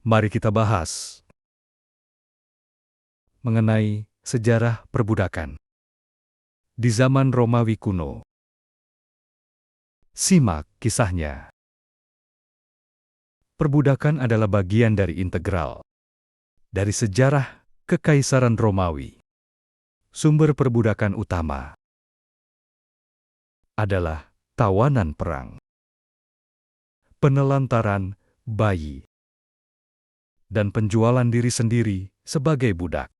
Mari kita bahas mengenai sejarah perbudakan di zaman Romawi kuno. Simak kisahnya. Perbudakan adalah bagian dari integral dari sejarah Kekaisaran Romawi. Sumber perbudakan utama adalah tawanan perang, penelantaran bayi, dan penjualan diri sendiri sebagai budak.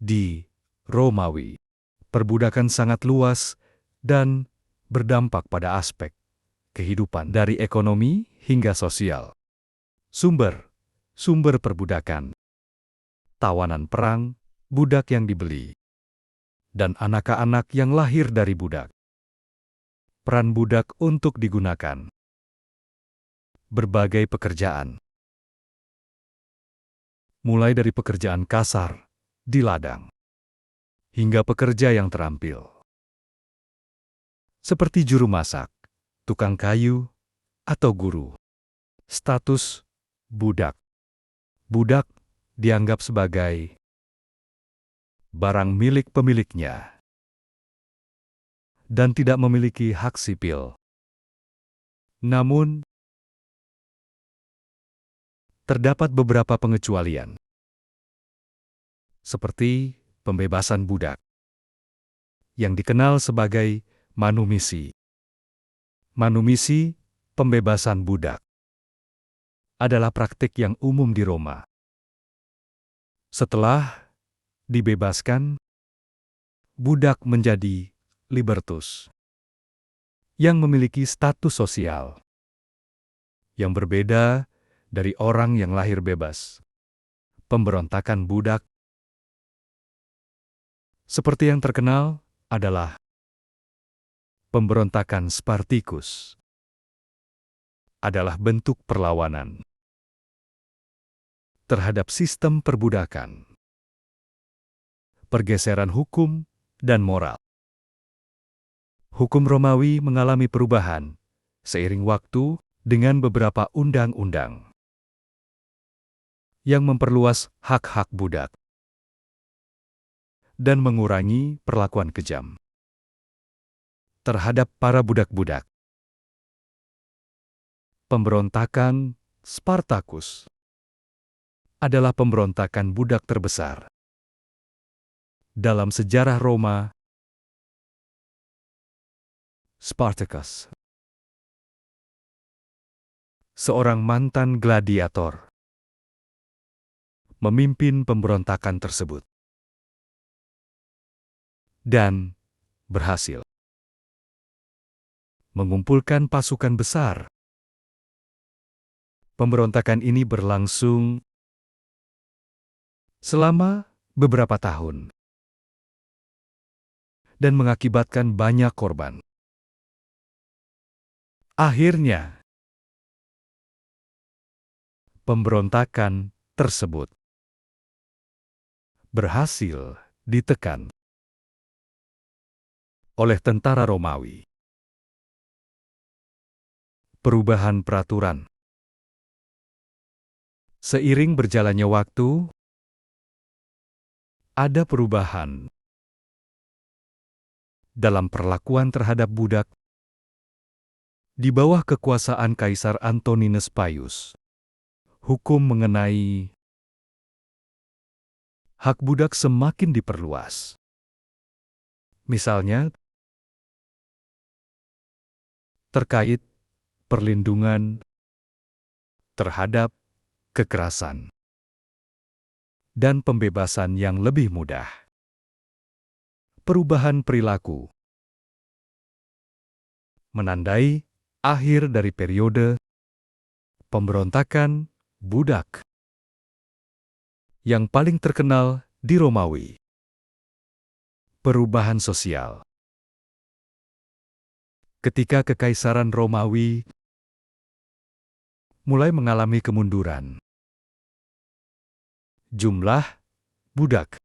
Di Romawi, perbudakan sangat luas dan berdampak pada aspek kehidupan dari ekonomi hingga sosial. Sumber perbudakan, tawanan perang, budak yang dibeli, dan anak-anak yang lahir dari budak. Peran budak untuk digunakan. Berbagai pekerjaan. Mulai dari pekerjaan kasar di ladang, hingga pekerja yang terampil. Seperti juru masak, tukang kayu, atau guru. Status budak. Budak dianggap sebagai barang milik pemiliknya dan tidak memiliki hak sipil. Namun, terdapat beberapa pengecualian, seperti pembebasan budak, yang dikenal sebagai manumisi. Manumisi, pembebasan budak, adalah praktik yang umum di Roma. Setelah dibebaskan, budak menjadi libertus, yang memiliki status sosial yang berbeda dari orang yang lahir bebas. Pemberontakan budak, seperti yang terkenal, adalah pemberontakan Spartacus, adalah bentuk perlawanan terhadap sistem perbudakan, pergeseran hukum, dan moral. Hukum Romawi mengalami perubahan seiring waktu dengan beberapa undang-undang yang memperluas hak-hak budak dan mengurangi perlakuan kejam terhadap para budak-budak. Pemberontakan Spartacus adalah pemberontakan budak terbesar dalam sejarah Roma. Spartacus, seorang mantan gladiator, memimpin pemberontakan tersebut dan berhasil mengumpulkan pasukan besar. Pemberontakan ini berlangsung selama beberapa tahun dan mengakibatkan banyak korban. Akhirnya, pemberontakan tersebut berhasil ditekan oleh tentara Romawi. Perubahan peraturan. Seiring berjalannya waktu, ada perubahan dalam perlakuan terhadap budak di bawah kekuasaan Kaisar Antoninus Pius. Hukum mengenai hak budak semakin diperluas. Misalnya, terkait perlindungan terhadap kekerasan dan pembebasan yang lebih mudah. Perubahan perilaku menandai akhir dari periode pemberontakan budak yang paling terkenal di Romawi. Perubahan sosial. Ketika Kekaisaran Romawi mulai mengalami kemunduran, jumlah budak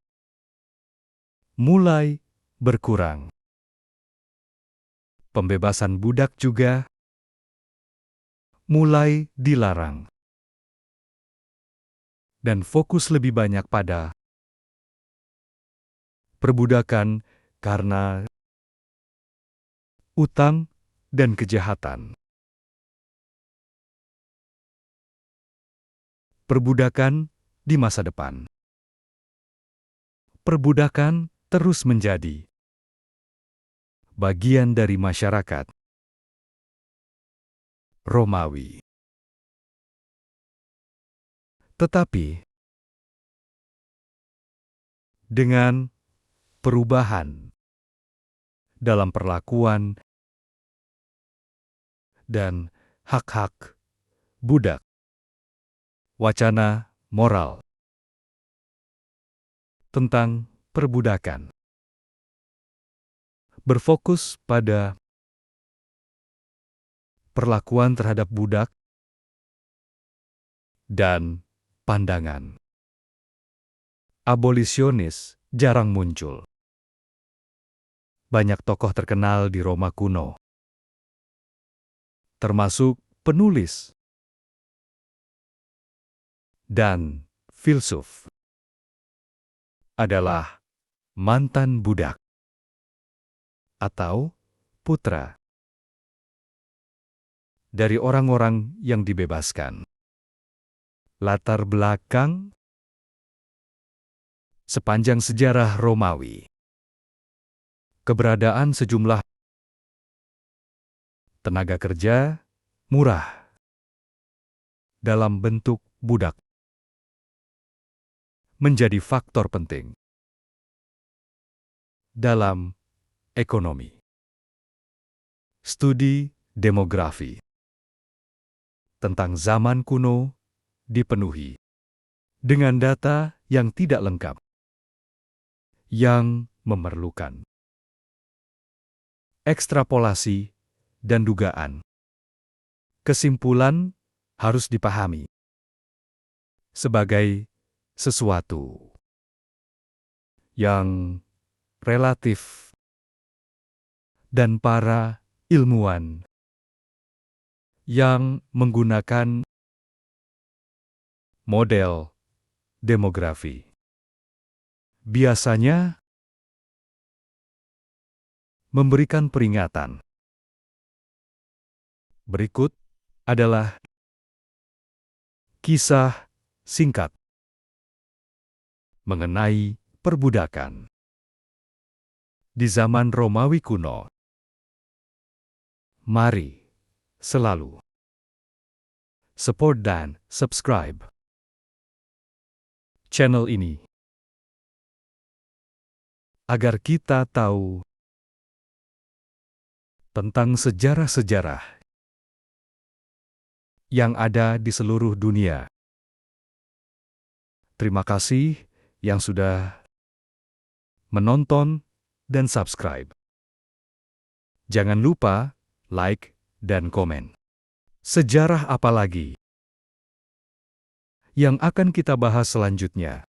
mulai berkurang. Pembebasan budak juga mulai dilarang. dan fokus lebih banyak pada perbudakan karena utang dan kejahatan. Perbudakan di masa depan. Perbudakan terus menjadi bagian dari masyarakat Romawi. Tetapi, dengan perubahan dalam perlakuan dan hak-hak budak, wacana moral tentang perbudakan berfokus pada perlakuan terhadap budak dan pandangan abolisionis jarang muncul. Banyak tokoh terkenal di Roma kuno, termasuk penulis dan filsuf, adalah mantan budak atau putra dari orang-orang yang dibebaskan. Latar belakang sepanjang sejarah Romawi. Keberadaan sejumlah tenaga kerja murah dalam bentuk budak menjadi faktor penting dalam ekonomi. Studi demografi tentang zaman kuno dipenuhi dengan data yang tidak lengkap, yang memerlukan ekstrapolasi dan dugaan. Kesimpulan harus dipahami sebagai sesuatu yang relatif, dan para ilmuwan yang menggunakan model demografi biasanya memberikan peringatan. Berikut adalah kisah singkat mengenai perbudakan di zaman Romawi kuno. Mari selalu support dan subscribe channel ini agar kita tahu tentang sejarah-sejarah yang ada di seluruh dunia. Terima kasih yang sudah menonton dan subscribe. Jangan lupa like dan komen. Sejarah apa lagi yang akan kita bahas selanjutnya?